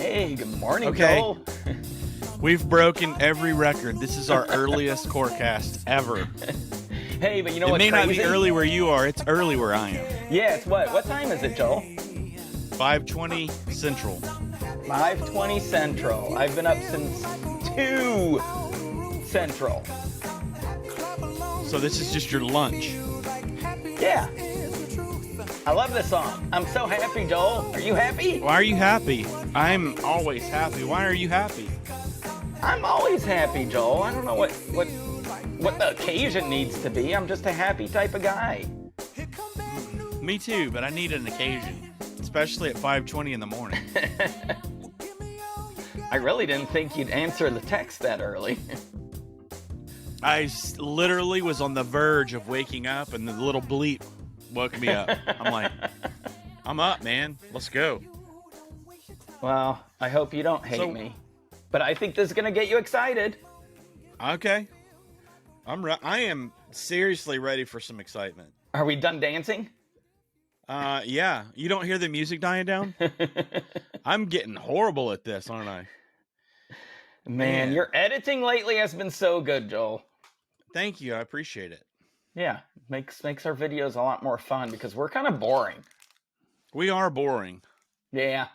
Hey, good morning, Okay, Joel. we've broken every record. This is our earliest corecast ever. Hey, but you know It what's may not be crazy? early where you are. It's early where I am. Yeah, it's what? What time is it, Joel? 5:20 Central. 5:20 Central. I've been up since 2 Central. So this is just your lunch. Yeah. I love this song. I'm so happy, Joel. Are you happy? Why are you happy? I'm always happy. Why are you happy? I'm always happy, Joel. I don't know what the occasion needs to be. I'm just a happy type of guy. Me too, but I need an occasion, especially at 5:20 in the morning. I really didn't think you'd answer the text that early. Literally was on the verge of waking up, and the little bleep woke me up. I'm like, I'm up, man. Let's go. Well, I hope you don't hate me, but I think this is gonna get you excited. Okay. I am seriously ready for some excitement. Are we done dancing? Yeah. You don't hear the music dying down? I'm getting horrible at this, aren't I? Man, your editing lately has been so good, Joel. Thank you. I appreciate it. Yeah, makes our videos a lot more fun because we're kind of boring. We are boring. Yeah.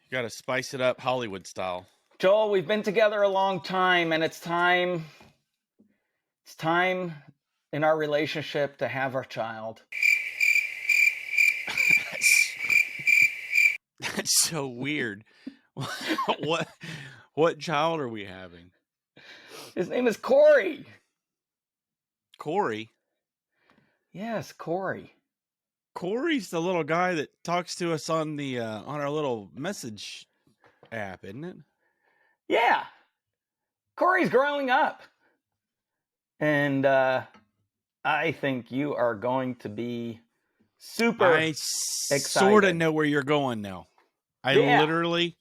You got to spice it up Hollywood style. Joel, we've been together a long time, and it's time in our relationship to have our child. That's so weird. What child are we having? His name is coreY. coreY? Yes, coreY. coreY's the little guy that talks to us on the on our little message app, isn't it? Yeah. coreY's growing up. And I think you are going to be super excited. Sort of know where you're going now. I literally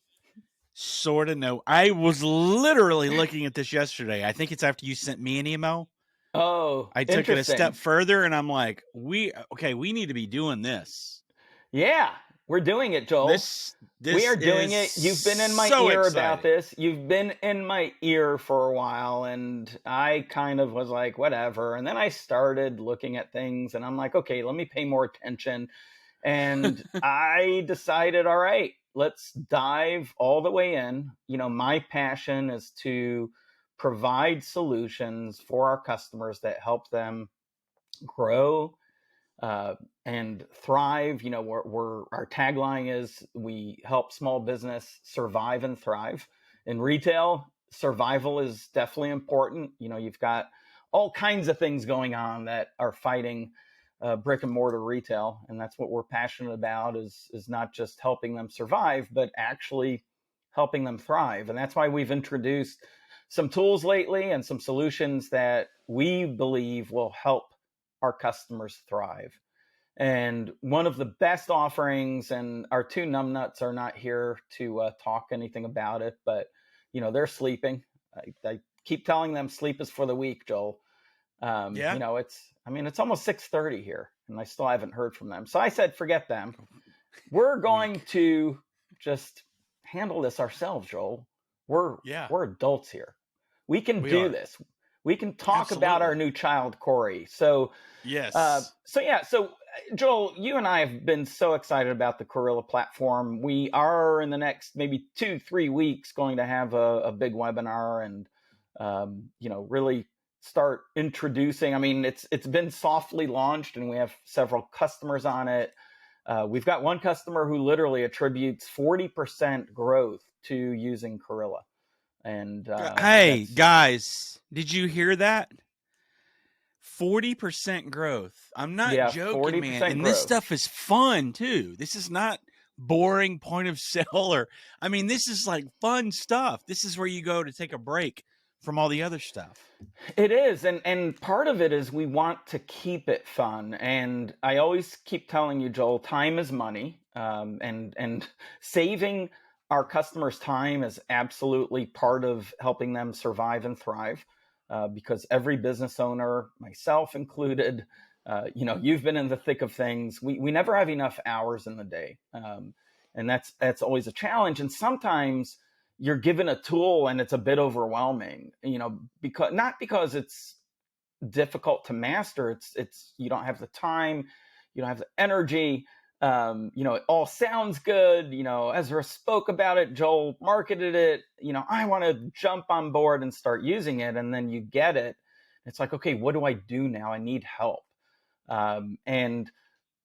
sort of know. I was literally looking at this yesterday. I think it's after you sent me an email. Oh, I took it a step further, and I'm like, we need to be doing this. Yeah, we're doing it, Joel. We are doing it. You've been in my ear about this. You've been in my ear for a while, and I kind of was like, whatever. And then I started looking at things, and I'm like, okay, let me pay more attention. And I decided, all right, let's dive all the way in. You know, my passion is to provide solutions for our customers that help them grow and thrive. You know, our tagline is we help small business survive and thrive. In retail, survival is definitely important. You know, you've got all kinds of things going on that are fighting brick and mortar retail, and that's what we're passionate about. Is not just helping them survive, but actually helping them thrive. And that's why we've introduced some tools lately and some solutions that we believe will help our customers thrive. And one of the best offerings, and our two numbnuts are not here to talk anything about it, but you know, they're sleeping. I keep telling them sleep is for the weak, Joel. Yeah. You know, it's almost 6:30 here, and I still haven't heard from them. So I said, forget them. We're going to just handle this ourselves, Joel. We're adults here. We can do this. We can talk about our new child, coreY. So yes. So Joel, you and I have been so excited about the Gorilla platform. We are in the next maybe 2-3 weeks going to have a big webinar and you know, really start introducing. I mean, it's been softly launched, and we have several customers on it. We've got one customer who literally attributes 40% growth to using Gorilla. And hey, guys, did you hear that? 40% growth. I'm not joking, man. And this stuff is fun too. This is not boring point of sale, or I mean, this is like fun stuff. This is where you go to take a break from all the other stuff. It is, and part of it is we want to keep it fun. And I always keep telling you, Joel, time is money, and saving our customers' time is absolutely part of helping them survive and thrive. Because every business owner, myself included, you know, you've been in the thick of things. We never have enough hours in the day. And that's always a challenge. And sometimes you're given a tool and it's a bit overwhelming, because not because it's difficult to master. It's you don't have the time, you don't have the energy. It all sounds good. Ezra spoke about it, Joel marketed it. I want to jump on board and start using it, and then you get it. It's like, okay, what do I do now? I need help. And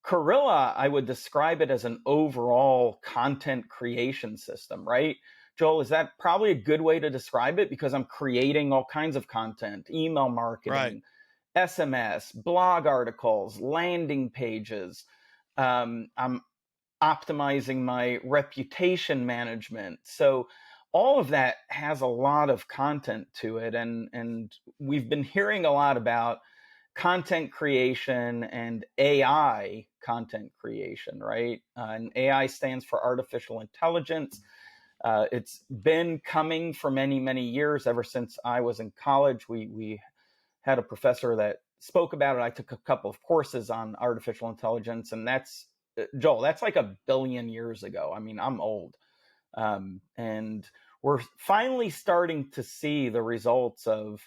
coreY, I would describe it as an overall content creation system, right? Joel, is that probably a good way to describe it? Because I'm creating all kinds of content, email marketing, SMS, blog articles, landing pages. I'm optimizing my reputation management. So all of that has a lot of content to it. And we've been hearing a lot about content creation and AI content creation, right? And AI stands for artificial intelligence. It's been coming for many, many years. Ever since I was in college, we had a professor that spoke about it. I took a couple of courses on artificial intelligence, and that's Joel. That's like 1 billion years ago. I mean, I'm old, and we're finally starting to see the results of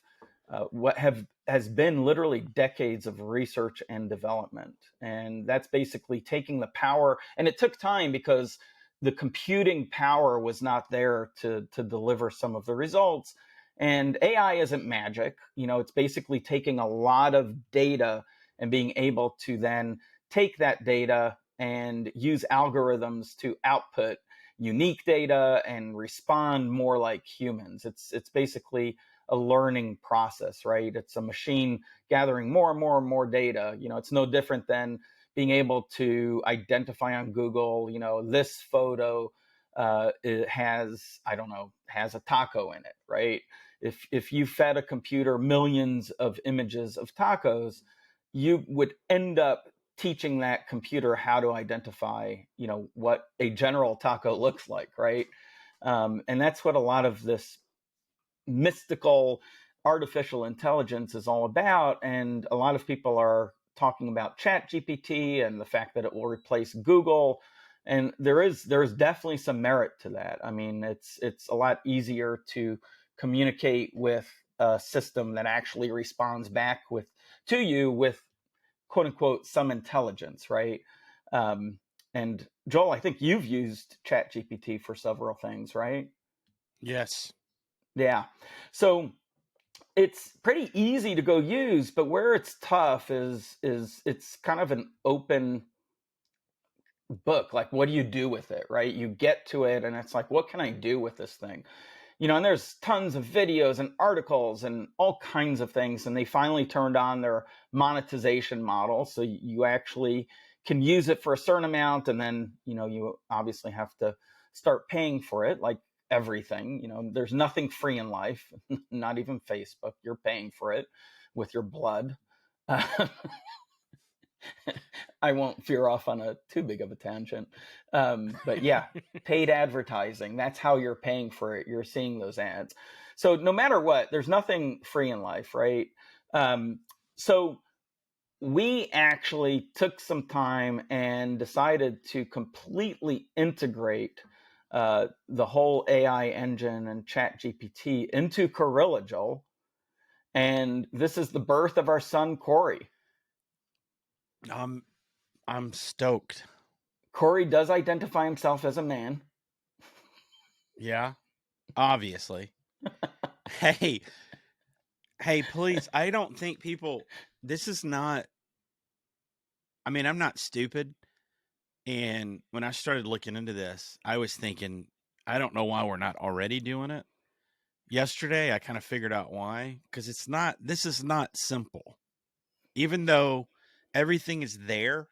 what has been literally decades of research and development. And that's basically taking the power, and it took time because the computing power was not there to deliver some of the results. And AI isn't magic. It's basically taking a lot of data and being able to then take that data and use algorithms to output unique data and respond more like humans. It's basically a learning process, right? It's a machine gathering more and more and more data. It's no different than being able to identify on Google, this photo it has, I don't know, has a taco in it, right? If you fed a computer millions of images of tacos, you would end up teaching that computer how to identify, what a general taco looks like, right? And that's what a lot of this mystical artificial intelligence is all about. And a lot of people are talking about ChatGPT and the fact that it will replace Google. And there's definitely some merit to that. I mean, it's a lot easier to communicate with a system that actually responds back to you with quote unquote some intelligence, right? And Joel, I think you've used ChatGPT for several things, right? Yes. Yeah. So it's pretty easy to go use, but where it's tough is it's kind of an open book. Like, what do you do with it, right? You get to it and it's like, what can I do with this thing? And there's tons of videos and articles and all kinds of things. And they finally turned on their monetization model. So you actually can use it for a certain amount. And then, you obviously have to start paying for it, like everything. There's nothing free in life, not even Facebook. You're paying for it with your blood. I won't veer off on a too big of a tangent. But yeah, paid advertising, that's how you're paying for it. You're seeing those ads. So no matter what, there's nothing free in life, right? So we actually took some time and decided to completely integrate the whole AI engine and ChatGPT into coreY, Joel. And this is the birth of our son, coreY. I'm stoked. coreY does identify himself as a man. Yeah, obviously. Hey, please. I don't think this is not, I mean, I'm not stupid. And when I started looking into this, I was thinking, I don't know why we're not already doing it. Yesterday, I kind of figured out why, because this is not simple. Even though everything is there,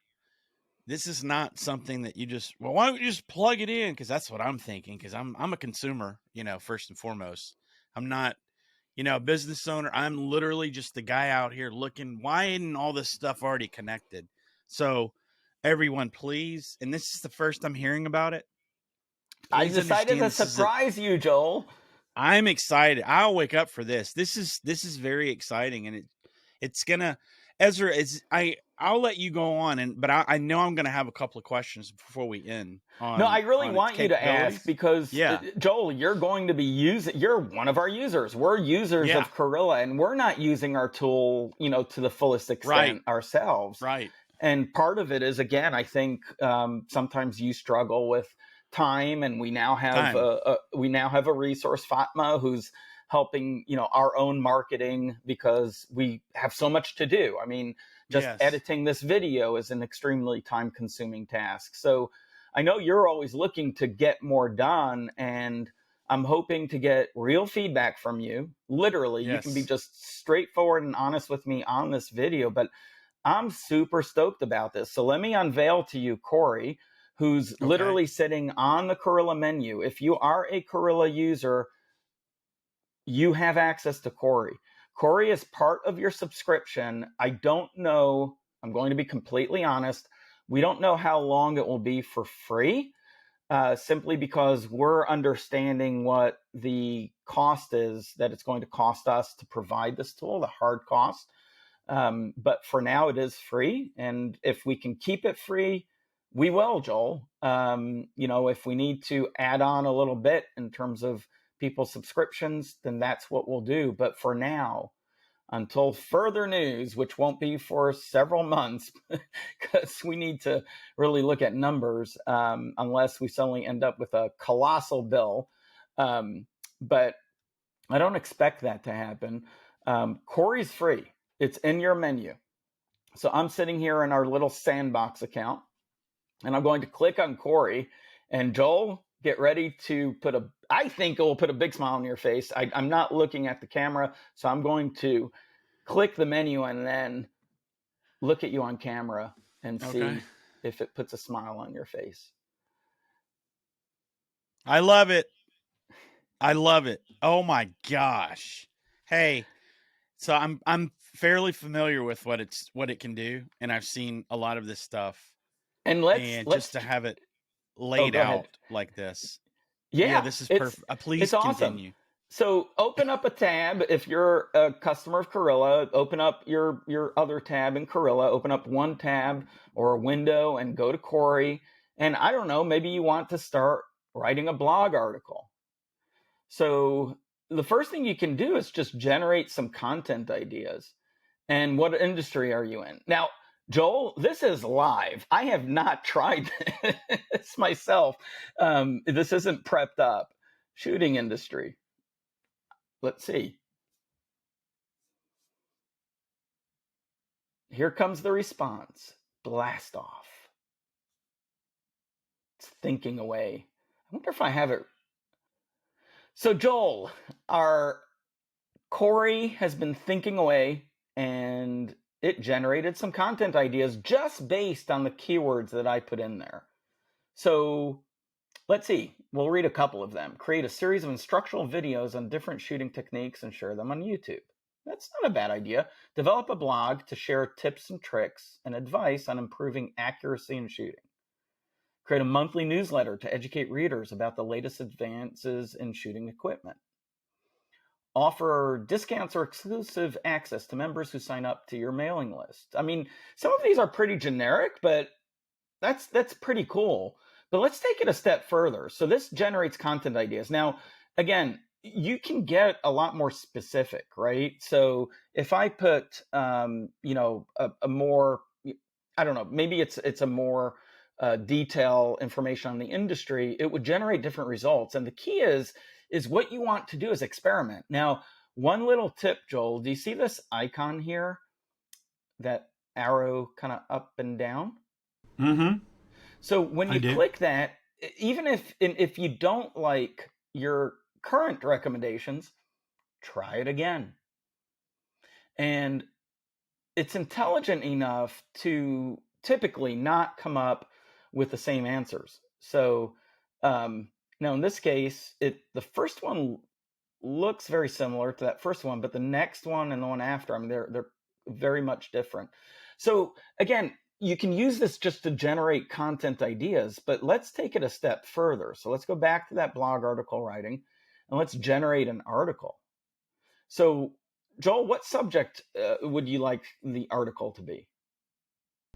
this is not something that you just, well, why don't you just plug it in? Because that's what I'm thinking, because I'm a consumer, first and foremost. I'm not, a business owner. I'm literally just the guy out here looking, why isn't all this stuff already connected? So everyone, please, and this is the first I'm hearing about it. I decided to surprise you, Joel. I'm excited. I'll wake up for this. This is very exciting, and it's gonna, Ezra, I'll let you go on, but I know I'm going to have a couple of questions before we end No, I on really its want you to ask capabilities. because Yeah. Joel, you're going to be you're one of our users. We're users Yeah. of coreY, and we're not using our tool, to the fullest extent ourselves. Right. And part of it is, again, I think sometimes you struggle with time, and we now have a resource, Fatma, who's helping our own marketing because we have so much to do. I mean, just editing this video is an extremely time-consuming task. So I know you're always looking to get more done, and I'm hoping to get real feedback from you. Literally, you can be just straightforward and honest with me on this video, but I'm super stoked about this. So let me unveil to you coreY, who's literally sitting on the coreY menu. If you are a coreY user, you have access to coreY. coreY is part of your subscription. I don't know, I'm going to be completely honest, we don't know how long it will be for free, simply because we're understanding what the cost is that it's going to cost us to provide this tool, the hard cost. But for now, it is free. And if we can keep it free, we will, Joel. If we need to add on a little bit in terms of people's subscriptions, then that's what we'll do. But for now, until further news, which won't be for several months, because we need to really look at numbers, unless we suddenly end up with a colossal bill. But I don't expect that to happen. coreY's free. It's in your menu. So I'm sitting here in our little sandbox account, and I'm going to click on coreY. And Joel, get ready to I think it will put a big smile on your face. I'm not looking at the camera, so I'm going to click the menu and then look at you on camera and see if it puts a smile on your face. I love it. I love it. Oh my gosh. Hey, so I'm fairly familiar with what it can do, and I've seen a lot of this stuff. And just to have it laid out like this. Yeah, this is perfect. Please continue. Awesome. So open up a tab. If you're a customer of coreY, open up your other tab in coreY, open up one tab or a window and go to coreY. And I don't know, maybe you want to start writing a blog article. So the first thing you can do is just generate some content ideas. And what industry are you in? Now, Joel, this is live. I have not tried this myself. This isn't prepped up. Shooting industry. Let's see. Here comes the response. Blast off. It's thinking away. I wonder if I have it. So Joel, our coreY has been thinking away, and it generated some content ideas just based on the keywords that I put in there. So let's see. We'll read a couple of them. Create a series of instructional videos on different shooting techniques and share them on YouTube. That's not a bad idea. Develop a blog to share tips and tricks and advice on improving accuracy in shooting. Create a monthly newsletter to educate readers about the latest advances in shooting equipment. Offer discounts or exclusive access to members who sign up to your mailing list. I mean, some of these are pretty generic, but that's pretty cool. But let's take it a step further. So this generates content ideas. Now, again, you can get a lot more specific, right? So if I put, a more, I don't know, maybe it's a more detail information on the industry, it would generate different results. And the key is what you want to do is experiment. Now, one little tip, Joel, do you see this icon here? That arrow kind of up and down? Mm-hmm. So when you click that, even if you don't like your current recommendations, try it again. And it's intelligent enough to typically not come up with the same answers. So now in this case, the first one looks very similar to that first one, but the next one and the one after, I mean, they're very much different. So again, you can use this just to generate content ideas, but let's take it a step further. So let's go back to that blog article writing and let's generate an article. So Joel, what subject would you like the article to be?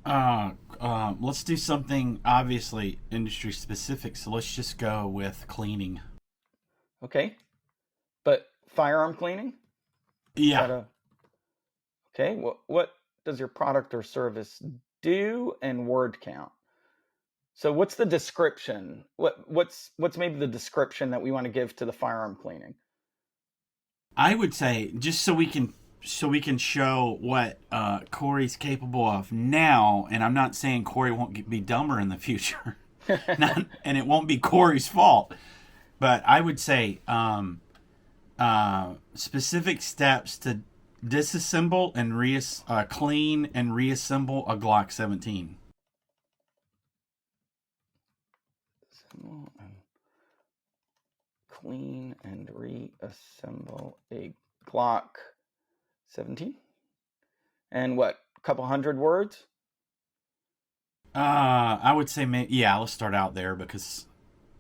Let's do something obviously industry specific. So let's just go with cleaning. Okay, but firearm cleaning? Yeah. Okay. What does your product or service do, and word count? So what's the description? What's maybe the description that we want to give to the firearm cleaning? I would say just so we can show what coreY's capable of now, and I'm not saying coreY won't be dumber in the future, and it won't be coreY's fault, but I would say specific steps to disassemble and clean and reassemble a Glock 17. Clean and reassemble a Glock 17. And what, a couple hundred words? I would say let's start out there because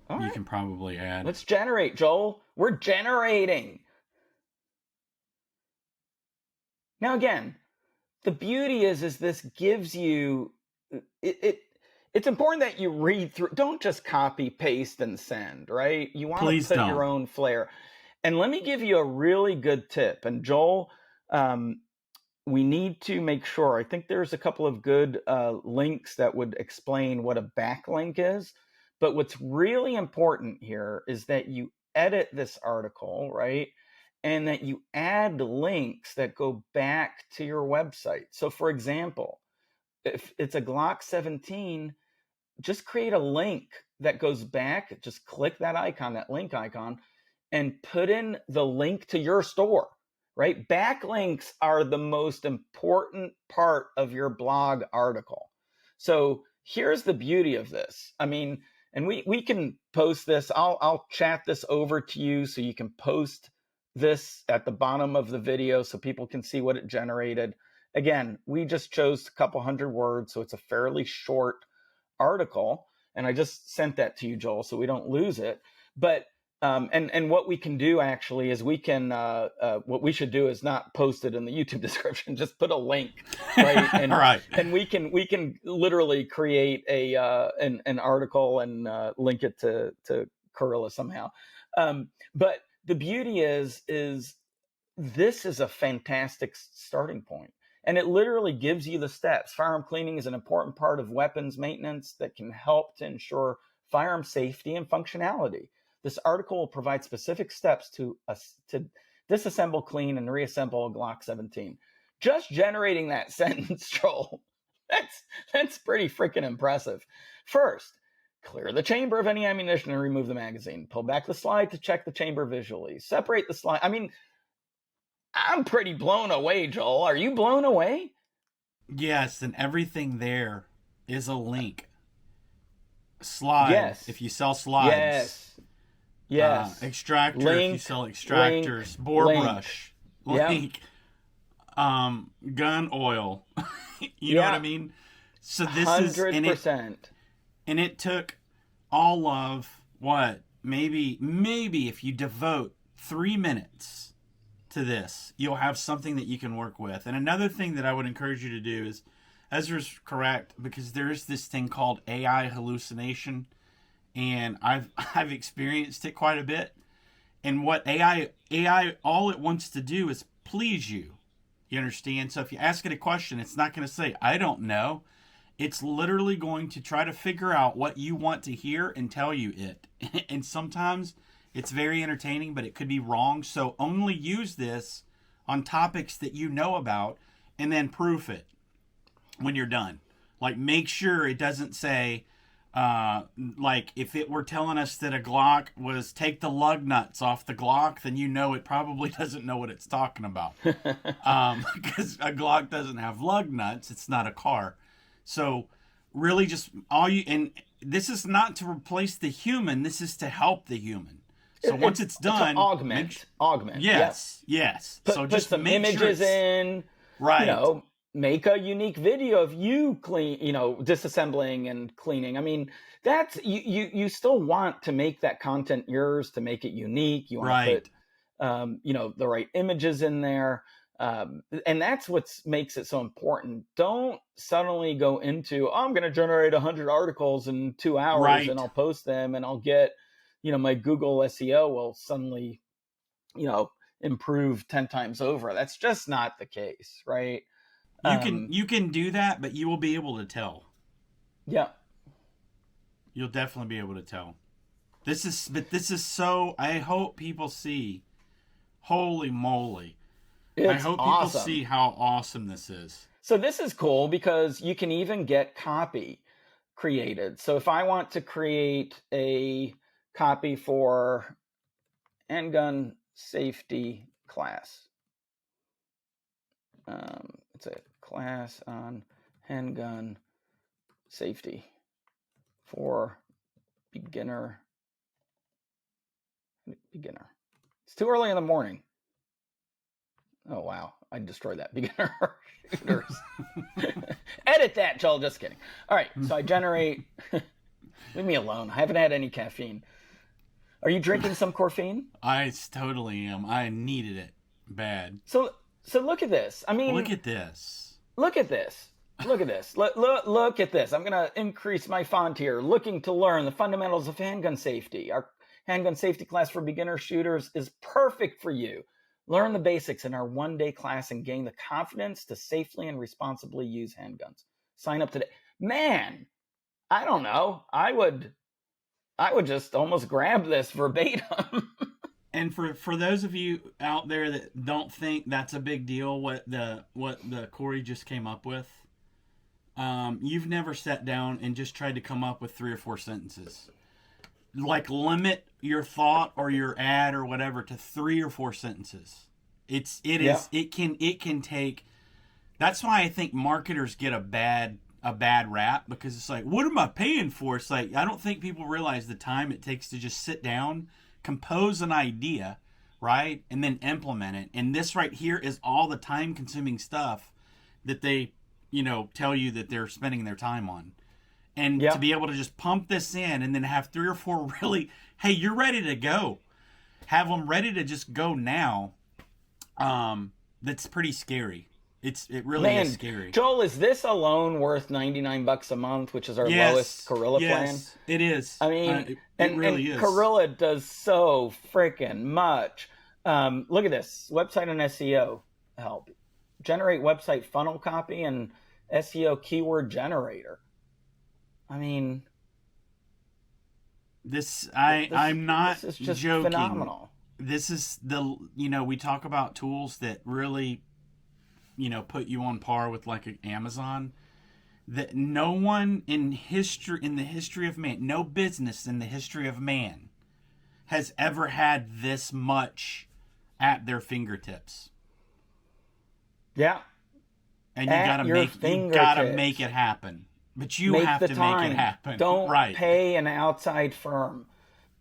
you can probably add. Let's generate, Joel. We're generating. Now again, the beauty is this gives you it's important that you read through. Don't just copy, paste, and send, right? You want to put your own flair. And let me give you a really good tip. And Joel, we need to make sure. I think there's a couple of good links that would explain what a backlink is. But what's really important here is that you edit this article, right? And that you add links that go back to your website. So for example, if it's a Glock 17, just create a link that goes back. Just click that icon, that link icon, and put in the link to your store, right? Backlinks are the most important part of your blog article. So here's the beauty of this. I mean, and we can post this. I'll chat this over to you so you can post this at the bottom of the video so people can see what it generated. Again, we just chose a couple hundred words, so it's a fairly short article, and I just sent that to you, Joel, so we don't lose it. But and what we can do actually is we can what we should do is not post it in the YouTube description, just put a link, right? And right. And we can literally create a an article and link it to coreY somehow. But the beauty is this is a fantastic starting point. And it literally gives you the steps. Firearm cleaning is an important part of weapons maintenance that can help to ensure firearm safety and functionality. This article will provide specific steps to disassemble, clean, and reassemble a Glock 17. Just generating that sentence, Joel, that's pretty freaking impressive. First, clear the chamber of any ammunition and remove the magazine. Pull back the slide to check the chamber visually. Separate the slide. I mean, I'm pretty blown away, Joel. Are you blown away? Yes, and everything there is a link. Slide, yes. If you sell slides. Yes. Yes. Extractor, link, if you sell extractors. Link, bore link. Brush. Link. Yep. Gun oil. You know what I mean? So this 100%. And it took all of what? Maybe if you devote 3 minutes to this, you'll have something that you can work with. And another thing that I would encourage you to do is, Ezra's correct, because there's this thing called AI hallucination, and I've experienced it quite a bit. And what AI all it wants to do is please you. You understand? So if you ask it a question, it's not going to say, I don't know. It's literally going to try to figure out what you want to hear and tell you it. And sometimes it's very entertaining, but it could be wrong. So only use this on topics that you know about, and then proof it when you're done. Like, make sure it doesn't say, like, if it were telling us that a Glock was take the lug nuts off the Glock, then you know it probably doesn't know what it's talking about. Because a Glock doesn't have lug nuts. It's not a car. So really just and this is not to replace the human. This is to help the human. So once it's done, augment. Yes. So put just some images in, right? You know, make a unique video of you disassembling and cleaning. I mean, that's you still want to make that content yours, to make it unique. You want to put, the right images in there. And that's what makes it so important. Don't suddenly go into, I'm going to generate 100 articles in 2 hours and I'll post them and I'll get, my Google SEO will suddenly, improve 10 times over. That's just not the case, right? You can do that, but you will be able to tell. Yeah. You'll definitely be able to tell. This is so, I hope people see, holy moly. I hope people see how awesome this is. So this is cool because you can even get copy created. So if I want to create a copy for handgun safety class, it's a class on handgun safety for beginner. It's too early in the morning. Oh, wow. I destroyed that. Beginner shooters. Edit that, Joel. Just kidding. All right. So I generate. Leave me alone. I haven't had any caffeine. Are you drinking some caffeine? I totally am. I needed it bad. So look at this. I mean, look at this. Look at this. Look at this. Look at this. I'm going to increase my font here. Looking to learn the fundamentals of handgun safety. Our handgun safety class for beginner shooters is perfect for you. Learn the basics in our one-day class and gain the confidence to safely and responsibly use handguns. Sign up today. Man, I don't know. I would just almost grab this verbatim. And for those of you out there that don't think that's a big deal, what the coreY just came up with, you've never sat down and just tried to come up with 3 or 4 sentences. Like, limit your thought or your ad or whatever to 3 or 4 sentences. It can take. That's why I think marketers get a bad rap, because it's like, what am I paying for? It's like, I don't think people realize the time it takes to just sit down, compose an idea, right, and then implement it. And this right here is all the time consuming stuff that they, tell you that they're spending their time on. And to be able to just pump this in and then have 3 or 4 really, hey, you're ready to go. Have them ready to just go now. That's pretty scary. It really is scary. Joel, is this alone worth $99 a month, which is our lowest coreY plan? Yes, it is. I mean, it really is. coreY does so freaking much. Look at this. Website and SEO help. Generate website funnel copy and SEO keyword generator. I mean, I'm not this is just joking. Phenomenal. This is we talk about tools that really, put you on par with like Amazon. That no one in the history of man, no business in the history of man has ever had this much at their fingertips. Yeah. And you gotta make it happen. But you have to make it happen. Don't pay an outside firm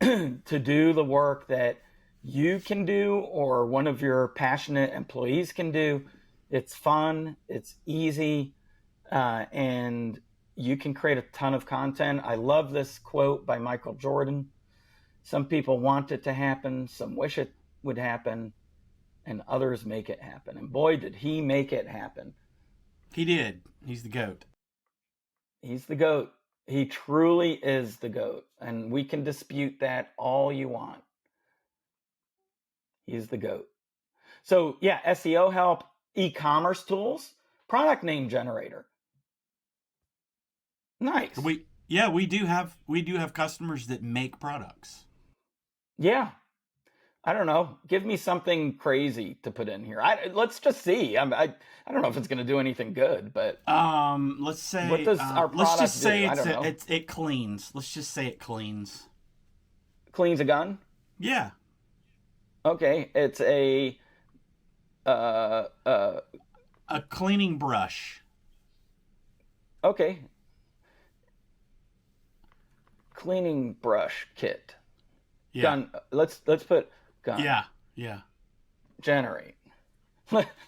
to do the work that you can do or one of your passionate employees can do. It's fun, it's easy, and you can create a ton of content. I love this quote by Michael Jordan. Some people want it to happen, some wish it would happen, and others make it happen. And boy, did he make it happen. He did. He's the GOAT. He's the GOAT. He truly is the GOAT. And we can dispute that all you want. He's the GOAT. So yeah, SEO help, e-commerce tools, product name generator. Nice. We do have customers that make products. Yeah. I don't know. Give me something crazy to put in here. Let's just see. I don't know if it's going to do anything good, but let's say what does our product let's just say do? It cleans. Let's just say it cleans. Cleans a gun? Yeah. Okay, it's a cleaning brush. Okay. Cleaning brush kit. Yeah. Gun. Let's put gun. Yeah. Generate.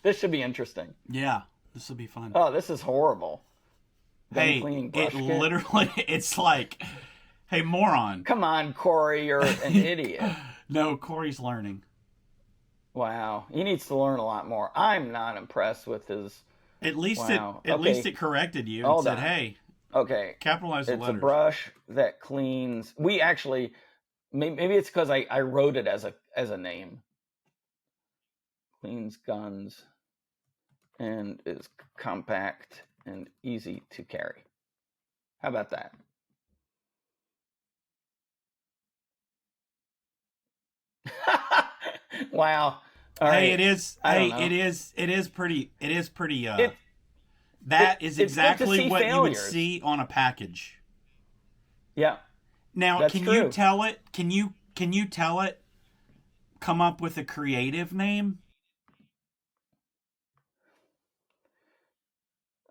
This should be interesting. Yeah, this will be fun. Oh, this is horrible. Hey, literally, it's like, hey, moron. Come on, coreY, you're an idiot. No, coreY's learning. Wow. He needs to learn a lot more. I'm not impressed with his. At least wow. at least it corrected you and Hold said, on. "Hey, okay, capitalize the it's letters." a brush that cleans. We actually, maybe it's because I wrote it as a name. Cleans guns and is compact and easy to carry. How about that? Wow. All hey, right. it is. I don't Hey, know. it is pretty. It is pretty. It That is it's good to exactly see what you would failures. see on a package. Yeah, Now, that's can you true. tell it? Can you tell it? Come up with a creative name.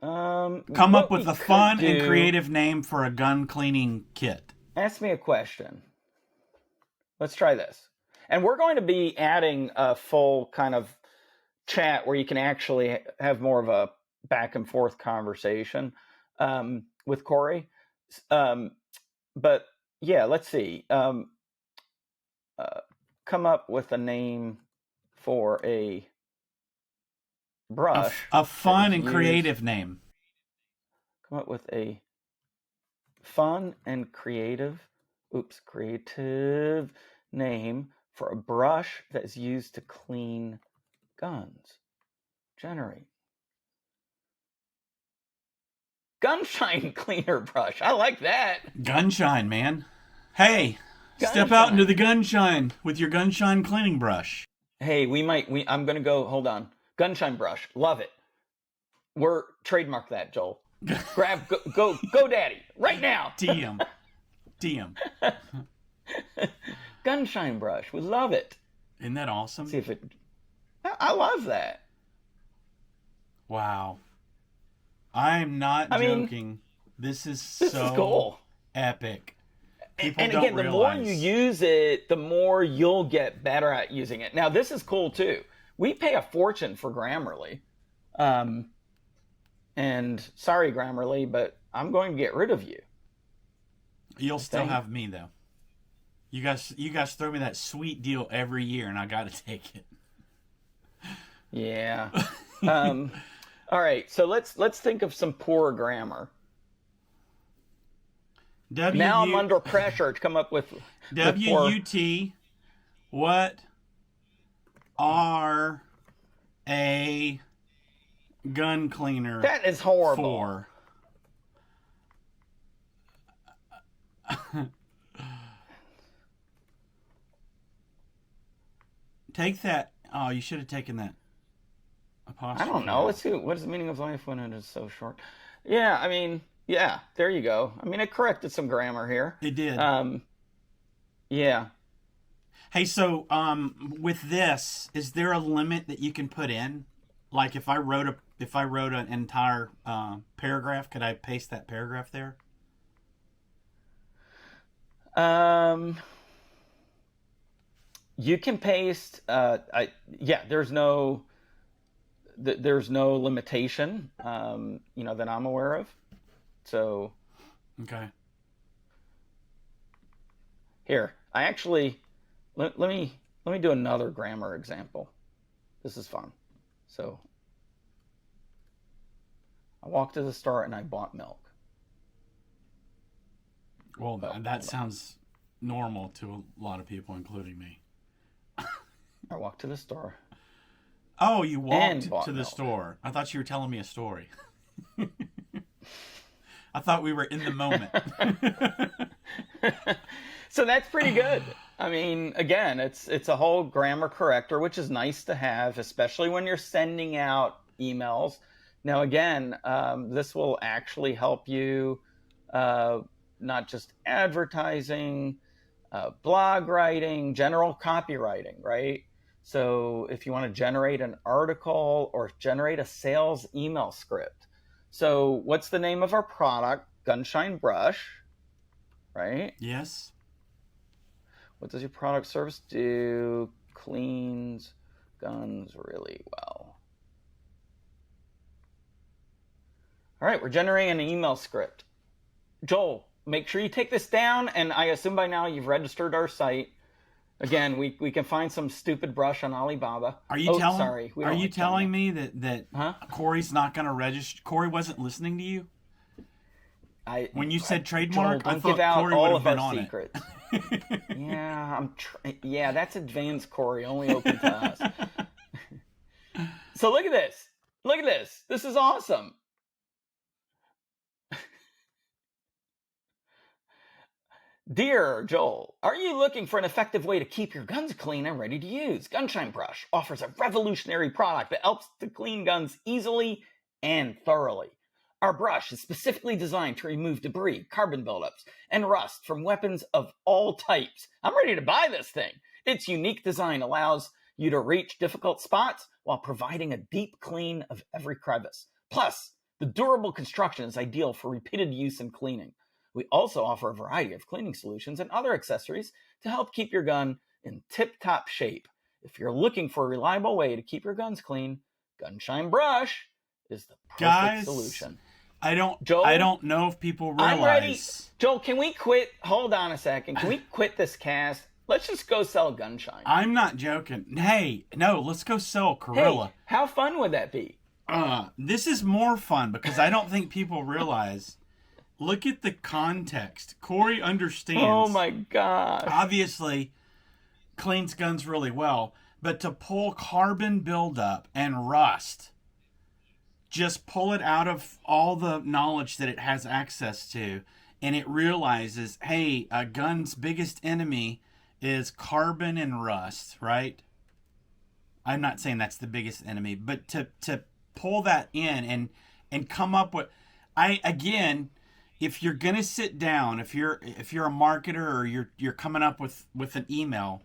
Come up What with we a could fun and do. creative name for a gun cleaning kit. Ask me a question. Let's try this. And we're going to be adding a full kind of chat where you can actually have more of a back and forth conversation with coreY. Um, but yeah, let's see. Come up with a name for a brush A that fun is and used. creative name. Come up with a fun and creative name for a brush that is used to clean guns. Generate. Gunshine cleaner brush. I like that. Gunshine, man. Hey, step out into Gunshine. the gunshine with your gunshine cleaning brush. Hey, I'm going to go, hold on. Gunshine brush. Love it. We're trademark that, Joel. Grab, go, daddy, right now. DM. DM. Gunshine brush. We love it. Isn't that awesome? See if it. I love that. Wow. I'm not joking. This is so cool. Epic. People and don't again, realize. the more you use it, the more you'll get better at using it. Now, this is cool too. We pay a fortune for Grammarly. And sorry, Grammarly, but I'm going to get rid of you. You'll still have me though. You guys throw me that sweet deal every year, and I got to take it. Yeah. All right. So let's think of some poor grammar. Now I'm under pressure to come up with WUT. What are a gun cleaner? That is horrible. For? Take that. Oh, you should have taken that apostrophe. I don't know. Let's see. What is the meaning of life when it is so short? Yeah, I mean, yeah, there you go. I mean, it corrected some grammar here. It did. Yeah. Hey, so with this, is there a limit that you can put in? Like if I wrote an entire paragraph, could I paste that paragraph there? You can paste. Yeah. There's no limitation. That I'm aware of. So. Okay. Here, I actually let me do another grammar example. This is fun. So I walked to the store and I bought milk. Well, that sounds normal to a lot of people, including me. I walked to the store. Oh, you walked to the milk. store. I thought you were telling me a story. I thought we were in the moment. So that's pretty good. I mean, again, it's a whole grammar corrector, which is nice to have, especially when you're sending out emails. Now, again, this will actually help you not just advertising, blog writing, general copywriting, right? So if you want to generate an article or generate a sales email script. So what's the name of our product? Gunshine Brush, right? Yes. What does your product service do? Cleans guns really well. All right, we're generating an email script. Joel, make sure you take this down, and I assume by now you've registered our site. Again, we can find some stupid brush on Alibaba. Are you telling me that Corey's not going to register? Corey wasn't listening to you? When you said trademark, Joel, I thought Corey would have been on secrets. Yeah, that's advanced coreY, only open to us. So look at this. Look at this. This is awesome. Dear Joel, are you looking for an effective way to keep your guns clean and ready to use? Gunshine Brush offers a revolutionary product that helps to clean guns easily and thoroughly. Our brush is specifically designed to remove debris, carbon buildups, and rust from weapons of all types. I'm ready to buy this thing. Its unique design allows you to reach difficult spots while providing a deep clean of every crevice. Plus, the durable construction is ideal for repeated use and cleaning. We also offer a variety of cleaning solutions and other accessories to help keep your gun in tip-top shape. If you're looking for a reliable way to keep your guns clean, Gunshine Brush is the perfect solution. I don't know if people realize. I'm ready. Joel, can we quit? Hold on a second. Can we quit this cast? Let's just go sell Gunshine. I'm not joking. Hey, no, let's go sell coreY. Hey, how fun would that be? This is more fun because I don't think people realize. Look at the context. coreY understands. Oh my gosh. Obviously, cleans guns really well, but to pull carbon buildup and rust, just pull it out of all the knowledge that it has access to, and it realizes, hey, a gun's biggest enemy is carbon and rust, right? I'm not saying that's the biggest enemy, but to pull that in and come up with, if you're gonna sit down, if you're a marketer or you're coming up with an email,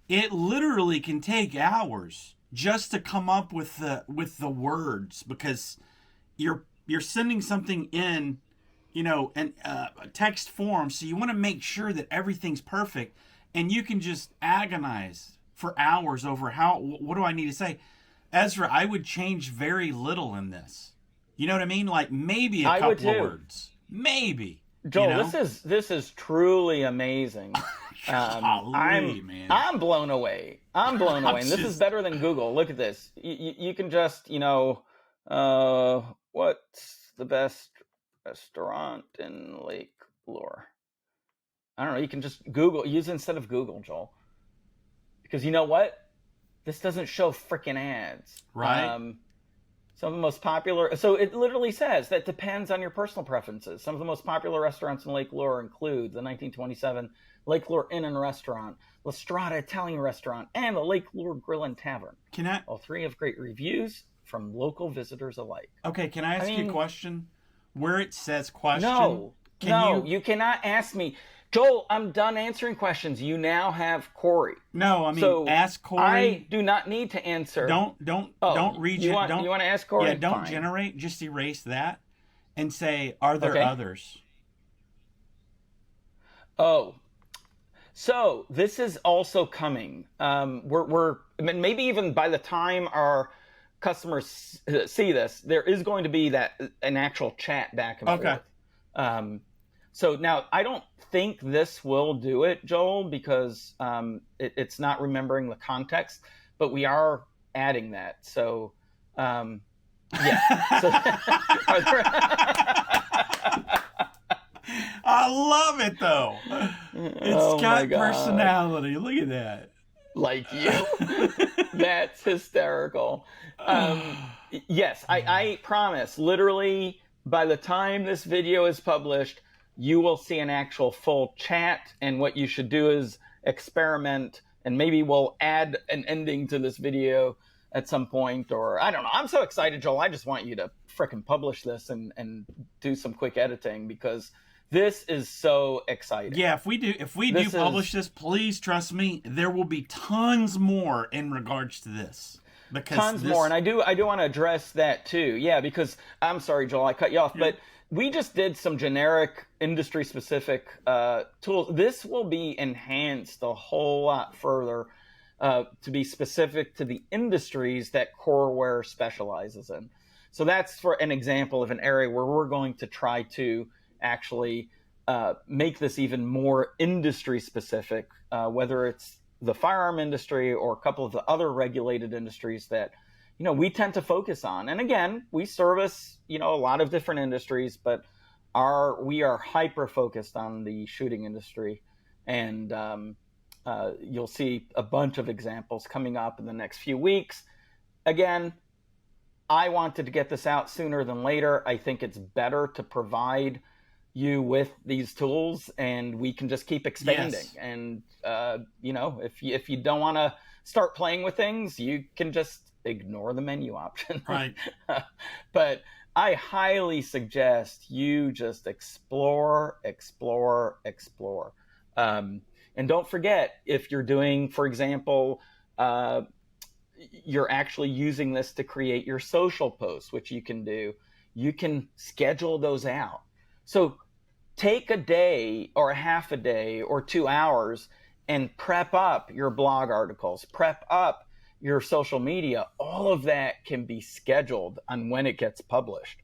it literally can take hours just to come up with the words, because you're sending something in, in text form, so you want to make sure that everything's perfect, and you can just agonize for hours over what do I need to say. Ezra, I would change very little in this. You know what I mean? Like maybe a couple of words. Maybe. Joel, this is truly amazing. Man. I'm blown away. I'm blown away. And this is better than Google. Look at this. You can just, what's the best restaurant in Lake Lure? I don't know. You can just use it instead of Google, Joel. Because you know what? This doesn't show freaking ads. Right. Some of the most popular, so it literally says that depends on your personal preferences. Some of the most popular restaurants in Lake Lure include the 1927 Lake Lure Inn and Restaurant, La Strada Italian Restaurant, and the Lake Lure Grill and Tavern. All three have great reviews from local visitors alike. Okay, can I ask you a question? Where it says question? No, you cannot ask me. Joel, I'm done answering questions. You now have coreY. No, I mean, ask coreY. I do not need to answer. Don't read it. You want to ask coreY? Yeah, don't Fine. generate. Just erase that and say, are there others? Oh, so this is also coming. We're maybe even by the time our customers see this, there is going to be an actual chat back and forth. So now I don't think this will do it, Joel, because it's not remembering the context, but we are adding that. So, yeah. I love it, though. It's got personality. Look at that. Like you. That's hysterical. Yes, I promise. Literally, by the time this video is published, you will see an actual full chat, and what you should do is experiment, and maybe we'll add an ending to this video at some point, or I don't know. I'm so excited, Joel. I just want you to frickin' publish this and do some quick editing, because this is so exciting. Yeah, if we do publish this, please trust me, there will be tons more in regards to this. Tons more, and I do want to address that too. Yeah, because I'm sorry, Joel, I cut you off, but we just did some generic industry-specific tools. This will be enhanced a whole lot further to be specific to the industries that coreY specializes in. So that's for an example of an area where we're going to try to actually make this even more industry-specific, whether it's the firearm industry or a couple of the other regulated industries that, we tend to focus on. And again, we service, a lot of different industries, but we are hyper focused on the shooting industry. And you'll see a bunch of examples coming up in the next few weeks. Again, I wanted to get this out sooner than later. I think it's better to provide you with these tools, and we can just keep expanding. Yes. And if you don't want to start playing with things, you can just ignore the menu option. Right. But I highly suggest you just explore. And don't forget, if you're doing, for example, you're actually using this to create your social posts, which you can do. You can schedule those out. So take a day or a half a day or 2 hours and prep up your blog articles, prep up your social media. All of that can be scheduled on when it gets published.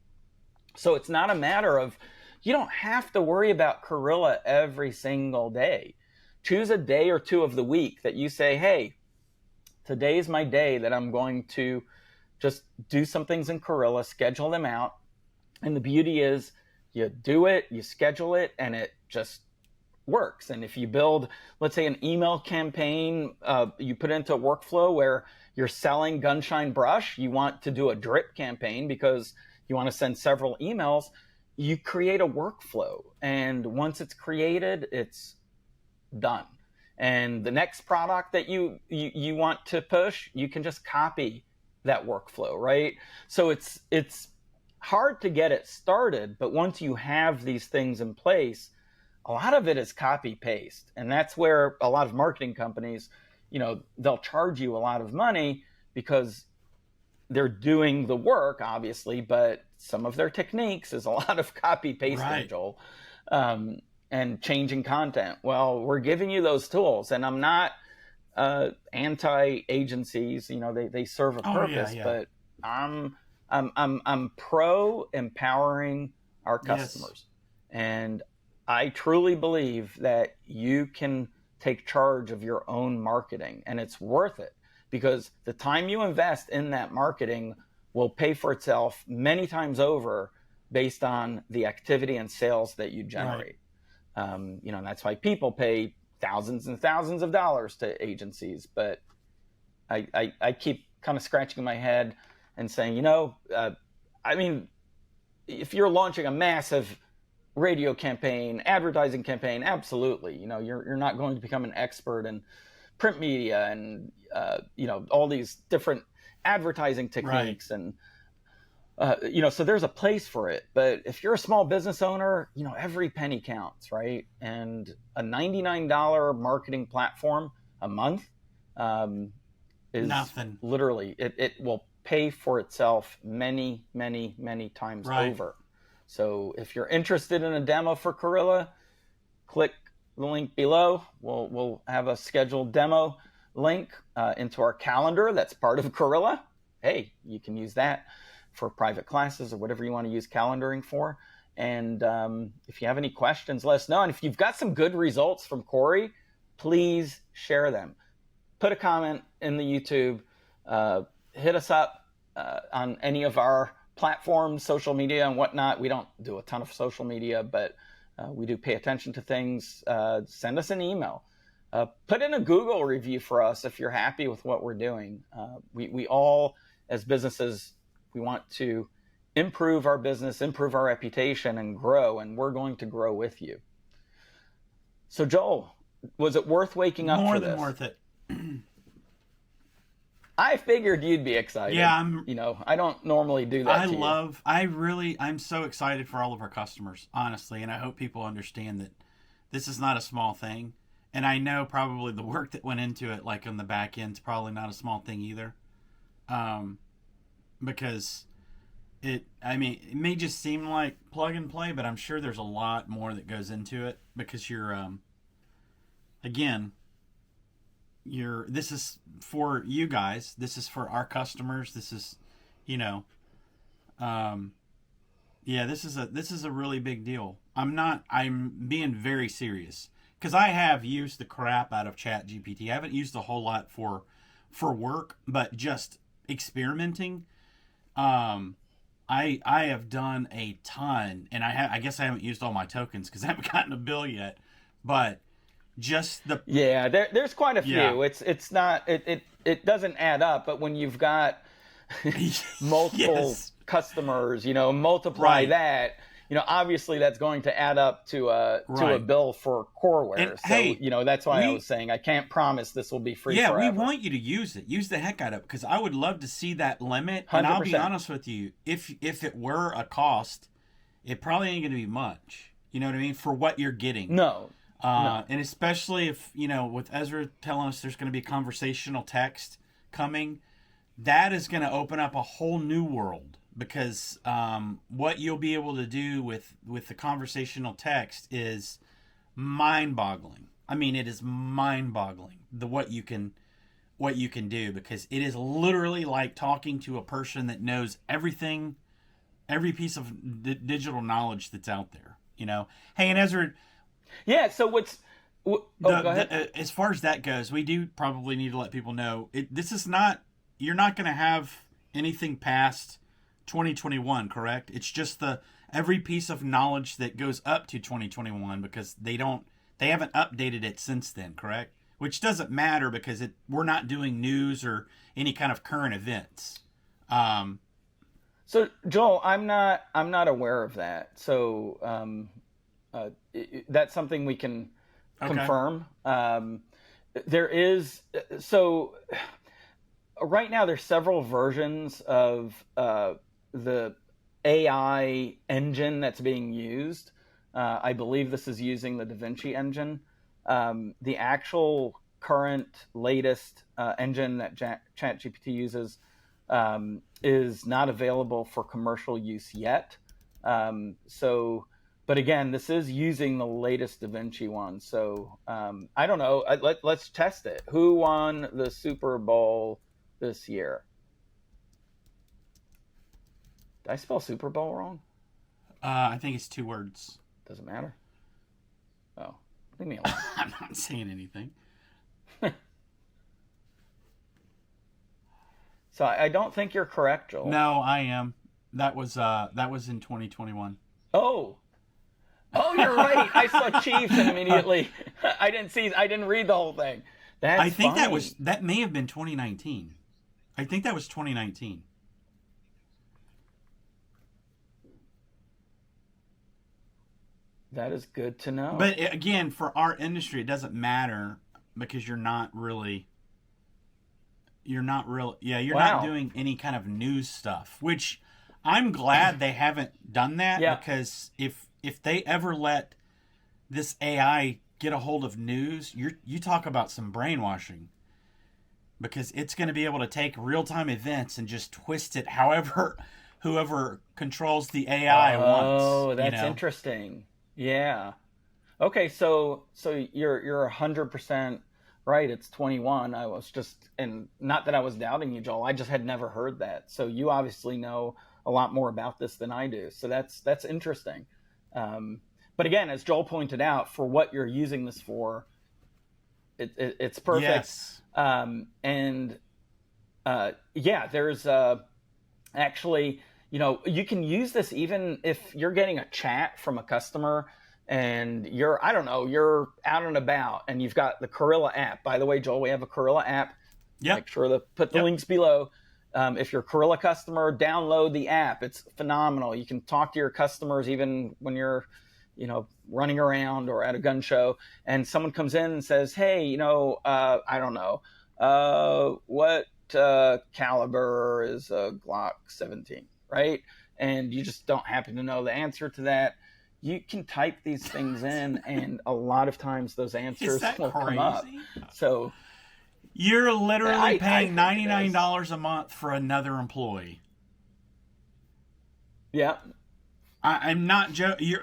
So it's not a matter of, you don't have to worry about coreY every single day. Choose a day or two of the week that you say, hey, today is my day that I'm going to just do some things in coreY, schedule them out. And the beauty is you do it, you schedule it, and it just works. And if you build, let's say, an email campaign, you put it into a workflow where you're selling Gunshine Brush, you want to do a drip campaign because you want to send several emails, you create a workflow. And once it's created, it's done. And the next product that you want to push, you can just copy that workflow, right? So it's hard to get it started, but once you have these things in place, a lot of it is copy paste. And that's where a lot of marketing companies, they'll charge you a lot of money because they're doing the work, obviously, but some of their techniques is a lot of copy pasting, right. Joel. And changing content. Well, we're giving you those tools, and I'm not anti-agencies. They serve a purpose, yeah. But I'm pro empowering our customers, yes. And I truly believe that you can take charge of your own marketing, and it's worth it because the time you invest in that marketing will pay for itself many times over based on the activity and sales that you generate. Right. That's why people pay thousands and thousands of dollars to agencies. But I keep kind of scratching my head and saying, if you're launching a massive radio campaign, advertising campaign, absolutely, you're not going to become an expert in print media and, all these different advertising techniques. Right. And so there's a place for it. But if you're a small business owner, every penny counts, right? And a $99 marketing platform a month is nothing. Literally, it will pay for itself many, many, many times right. over. So if you're interested in a demo for coreY, click the link below. We'll have a scheduled demo link into our calendar that's part of coreY. Hey, you can use that for private classes or whatever you want to use calendaring for. And if you have any questions, let us know. And if you've got some good results from coreY, please share them. Put a comment in the YouTube. Hit us up on any of our platforms, social media and whatnot. We don't do a ton of social media, but we do pay attention to things. Send us an email. Put in a Google review for us if you're happy with what we're doing. We all, as businesses, we want to improve our business, improve our reputation, and grow, and we're going to grow with you. So, Joel, was it worth waking up for this? More than worth it. I figured you'd be excited. Yeah, I don't normally do that to you. I'm so excited for all of our customers, honestly, and I hope people understand that this is not a small thing. And I know probably the work that went into it, like on the back end, is probably not a small thing either. Because it may just seem like plug and play, but I'm sure there's a lot more that goes into it because this is for you guys. This is for our customers. This is, this is a really big deal. I'm being very serious. because I have used the crap out of ChatGPT. I haven't used a whole lot for work, but just experimenting. I have done a ton, and I guess I haven't used all my tokens because I haven't gotten a bill yet. But just the there's quite a few. It's not it doesn't add up, but when you've got multiple customers, multiply that. Obviously that's going to add up to a bill for coreY. So, that's why I was saying I can't promise this will be free forever. We want you to use it. Use the heck out of it, because I would love to see that limit. 100%. And I'll be honest with you, if it were a cost, it probably ain't going to be much. You know what I mean? For what you're getting. No. And especially if, with Ezra telling us there's going to be conversational text coming, that is going to open up a whole new world. Because what you'll be able to do with the conversational text is mind-boggling. I mean, it is mind-boggling what you can do, because it is literally like talking to a person that knows everything, every piece of digital knowledge that's out there. Hey, and Ezra. Yeah. So go ahead. As far as that goes, we do probably need to let people know this is not. You're not going to have anything past 2021, correct? It's just every piece of knowledge that goes up to 2021, because they haven't updated it since then, correct? Which doesn't matter, because we're not doing news or any kind of current events. So Joel, I'm not aware of that. So that's something we can confirm. There is right now there's several versions of the AI engine that's being used. I believe this is using the DaVinci engine. The actual current latest engine that ChatGPT uses is not available for commercial use yet. But again, this is using the latest DaVinci one. So I don't know. Let's test it. Who won the Super Bowl this year? Did I spell Super Bowl wrong? I think it's 2 words. Doesn't matter. Oh, leave me alone. I'm not saying anything. So I don't think you're correct, Joel. No, I am. That was in 2021. Oh, you're right. I saw Chiefs and immediately I didn't read the whole thing. I think funny. that may have been 2019. I think that was 2019. That is good to know. But again, for our industry, it doesn't matter, because you're not not doing any kind of news stuff, which I'm glad they haven't done that. Yeah. Because if they ever let this AI get a hold of news, you talk about some brainwashing, because it's going to be able to take real-time events and just twist it however whoever controls the AI wants. Oh, that's interesting. Yeah. Okay, so you're 100% right. It's 21. I was and not that I was doubting you, Joel. I just had never heard that. So you obviously know a lot more about this than I do. So that's interesting. But again, as Joel pointed out, for what you're using this for, it's perfect. Yes. There's actually, you can use this even if you're getting a chat from a customer and you're out and about and you've got the coreY app. By the way, Joel, we have a coreY app. Yep. Make sure to put the links below. If you're a coreY customer, download the app. It's phenomenal. You can talk to your customers even when you're, running around or at a gun show, and someone comes in and says, hey, I don't know, what caliber is a Glock 17, right? And you just don't happen to know the answer to that. You can type these things in, and a lot of times those answers will come up. So you're literally paying $99 a month for another employee. Yeah. I'm not joking.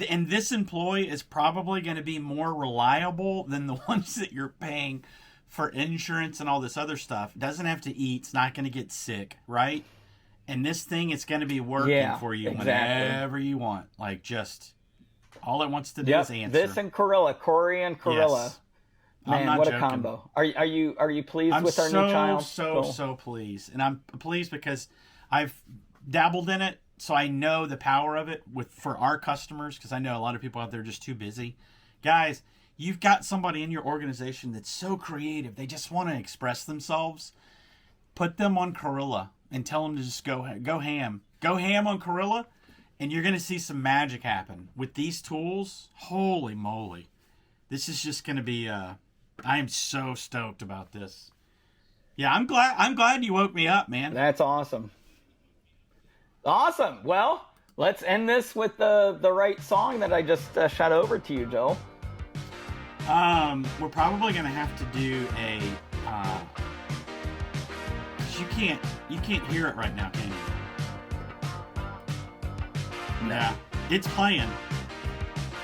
And this employee is probably going to be more reliable than the ones that you're paying for insurance and all this other stuff. Doesn't have to eat. It's not going to get sick, right? And this thing is going to be working for you whenever you want. Like, just All it wants to do is answer. This and coreY and coreY. Yes. Man, what joking. A combo! Are you pleased with our new child? I'm so pleased, and I'm pleased because I've dabbled in it, so I know the power of it for our customers. Because I know a lot of people out there are just too busy. Guys, you've got somebody in your organization that's so creative; they just want to express themselves. Put them on coreY and tell them to just go ham on coreY, and you're going to see some magic happen with these tools. Holy moly! This is just going to be. I am so stoked about this. Yeah, I'm glad you woke me up, man. That's awesome. Awesome. Well, let's end this with the right song that I just shot over to you, Joel. We're probably gonna have to do a. You can't hear it right now, can you? No. Yeah, it's playing.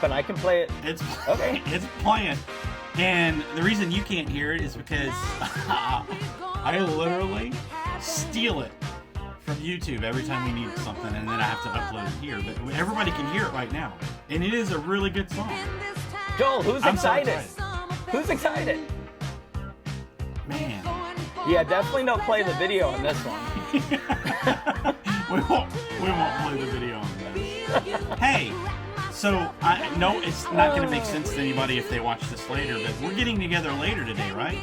But I can play it. It's okay. It's playing. And the reason you can't hear it is because I literally steal it from YouTube every time we need something, and then I have to upload it here. But everybody can hear it right now, and it is a really good song. Joel, who's excited? Who's excited? Man. Yeah, definitely don't play the video on this one. we won't play the video on this. Hey. So, I know it's not going to make sense to anybody if they watch this later, but we're getting together later today, right?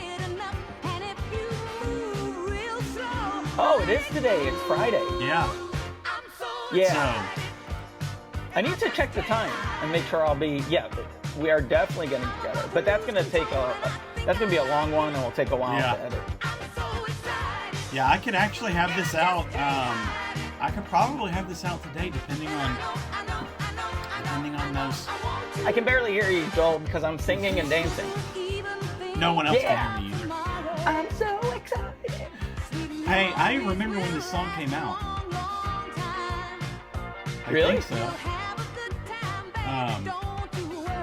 Oh, it is today. It's Friday. Yeah. Yeah. So, I need to check the time and make sure I'll be, we are definitely getting together. But that's going to take that's going to be a long one, and will take a while to edit. Yeah, I could actually have this out, I could probably have this out today, depending on those. I can barely hear you, Joel, because I'm singing and dancing. No one else can hear me either. I'm so excited. Hey, I remember when this song came out. Really? I think so.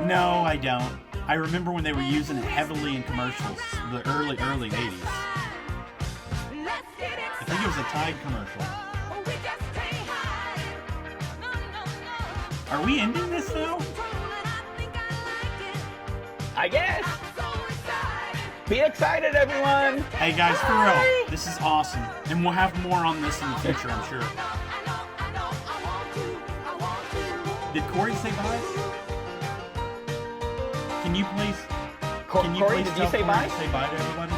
No, I don't. I remember when they were using it heavily in commercials, the early 80s. I think it was a Tide commercial. Are we ending this now? I guess. Be excited, everyone. Hey guys, for real, this is awesome. And we'll have more on this in the future, I'm sure. Did coreY say bye? Can you please? coreY, did you say bye? Say bye to everybody?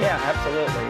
Yeah, absolutely.